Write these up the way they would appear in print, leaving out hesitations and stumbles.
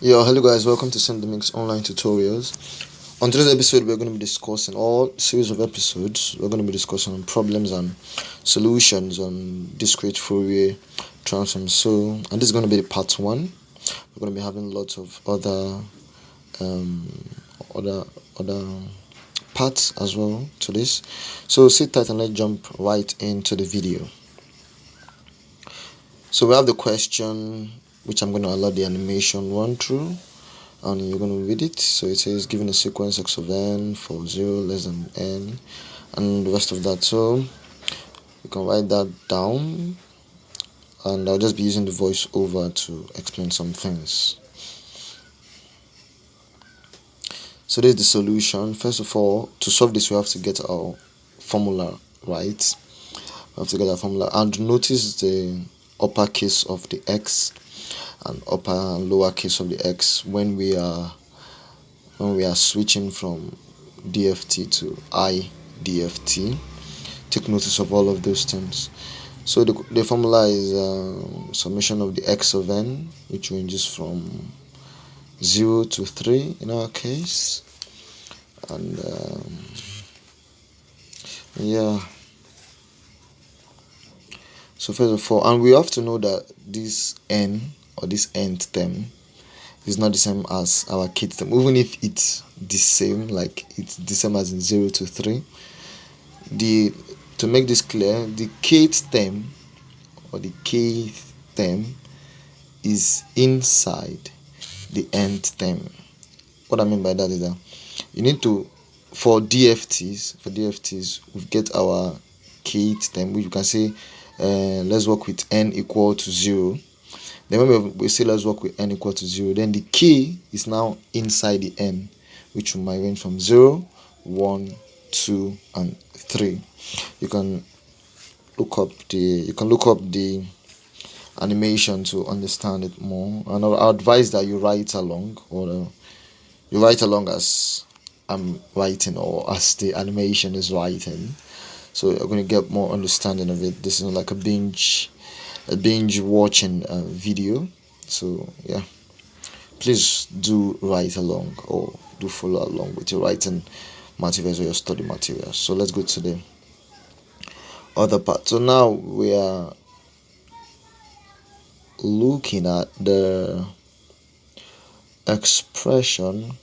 Yeah, hello guys, welcome to Send the Mix online tutorials. On today's episode, we're going to be discussing all series of episodes. We're going to be discussing problems and solutions on discrete Fourier transforms. So, and this is going to be the part one. We're going to be having lots of um, other parts as well to this. So sit tight and let's jump right into the video. So we have the question, which I'm going to allow the animation run through, and you're going to read it. So it says given a sequence x of n for 0 less than n and the rest of that. So you can write that down, and I'll just be using the voiceover to explain some things. So this is the solution. First of all, to solve this we have to get our formula right. We have to get our formula, and notice the uppercase of the x and upper and lower case of the x when we are switching from DFT to IDFT. Take notice of all of those things. So the formula is summation of the x of n, which ranges from 0 to 3 in our case, and yeah. So first of all, and we have to know that this n, or this nth term, is not the same as our kth term, even if it's the same, like it's the same as in 0 to 3. To make this clear, the kth term or the kth term is inside the nth term. What I mean by that is that you need to, for DFTs, we get our kth term, which you can say let's work with n equal to 0. Then when we say let's work with n equal to 0, then the k is now inside the n, which might range from 0, 1, 2, and 3. You can look up the animation to understand it more, and I advise that you write along, or you write along as I'm writing or as the animation is writing, so you're going to get more understanding of it. This is not like a binge watching video. So yeah, please do write along or do follow along with your writing materials or your study materials. So let's go to the other part. So now we are looking at the expression.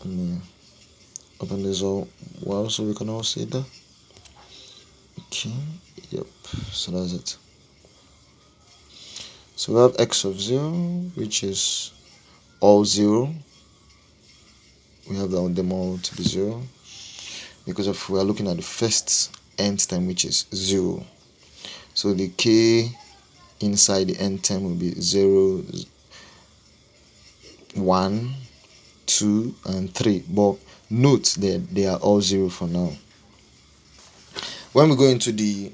Let me open this all well so we can all see that. Okay, yep, so that's it. So we have x of 0, which is all 0. We have them all to be 0 because we are looking at the first nth term, which is 0. So the k inside the nth term will be 0, 1, 2, and 3. But note that they are all 0 for now. When we go into the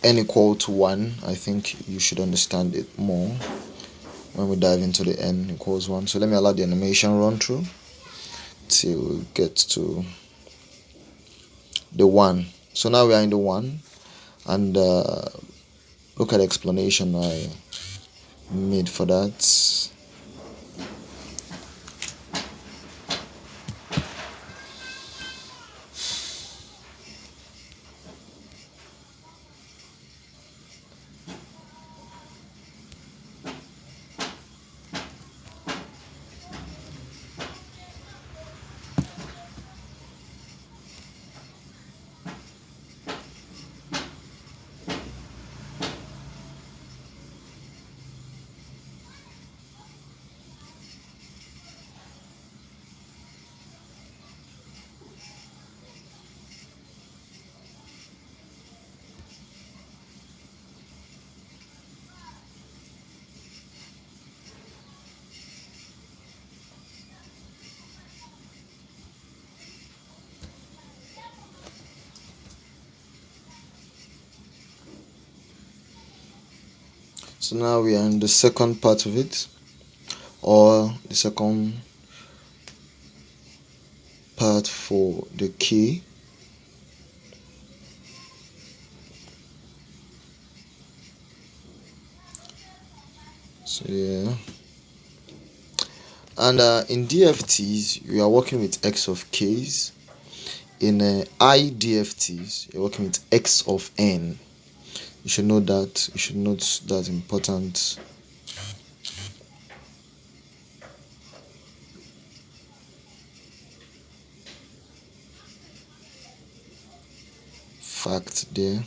n equal to 1, I think you should understand it more when we dive into the n equals 1. So let me allow the animation run through till we get to the 1. So now we are in the 1, and look at the explanation I made for that. So now we are in the second part of it, or the second part for the key. So yeah. And in DFTs, you are working with x of k's. In IDFTs, you're working with x of n. You should know that. You should note that important fact there.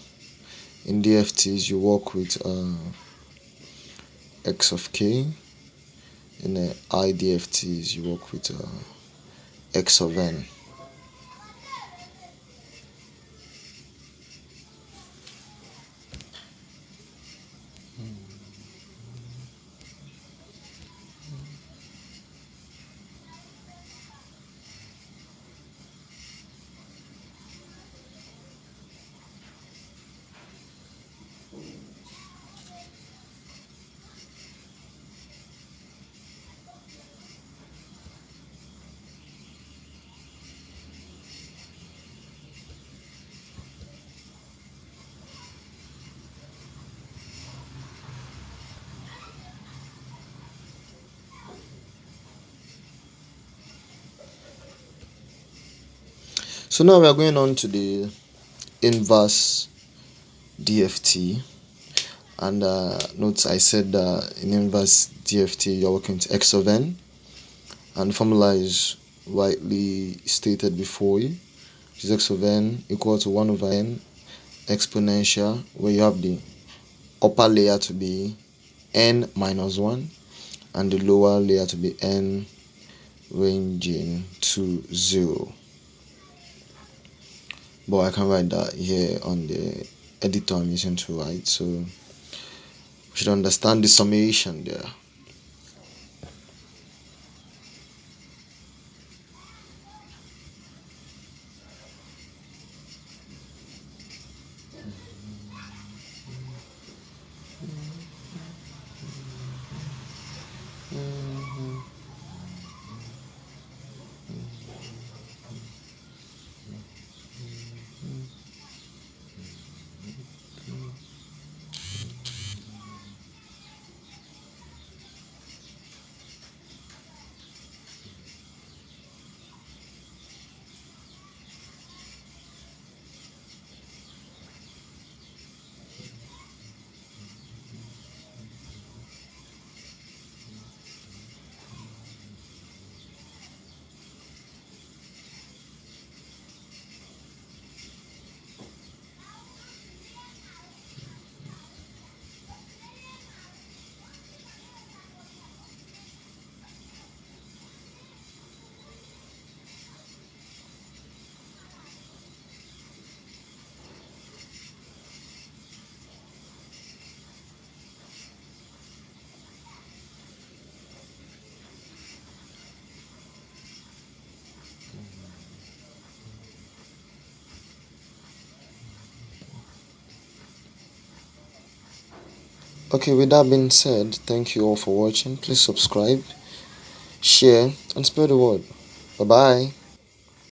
In DFTs, you work with x of k. In IDFTs, you work with x of n. So now we are going on to the inverse DFT. And note I said in inverse DFT you're working with x of n, and the formula is widely stated before you, which is x of n equal to 1 over n exponential, where you have the upper layer to be n minus 1 and the lower layer to be n ranging to 0. But I can write that here on the editor I'm using to write, so we should understand the summation there. Okay, with that being said, thank you all for watching. Please subscribe, share, and spread the word. Bye bye.